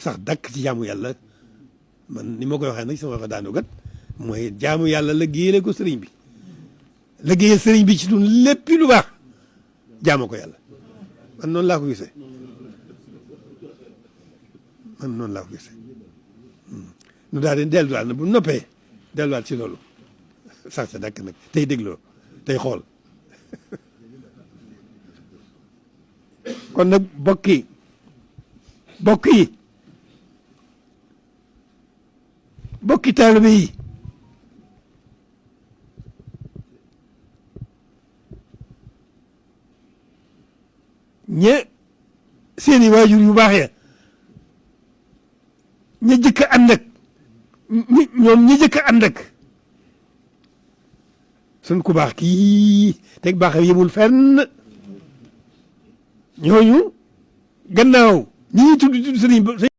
sax dakk ci jaamu yàlla man ni ma koy waxee nag sama wax daanu gat mooy jaamu yàlla liggéeyale ko sëriñ bi liggéeyal sëriñ bi ci dun lépp lu baax jaamu ko yàlla man noonu laa ko gisee nu daal di delluwaat na bu noppee delluwaat ci loolu sax ca dakk nag tey dégloo tey xool kon nag bokk yi bokki taalibe yi seeni waajur yu baax ya ña jëkk a ànd ak ñoom ña jëkk a ànd ak sun ku baax kii teg baax yëmul fenn ñooñu gannaaw ñi tudd sëriñ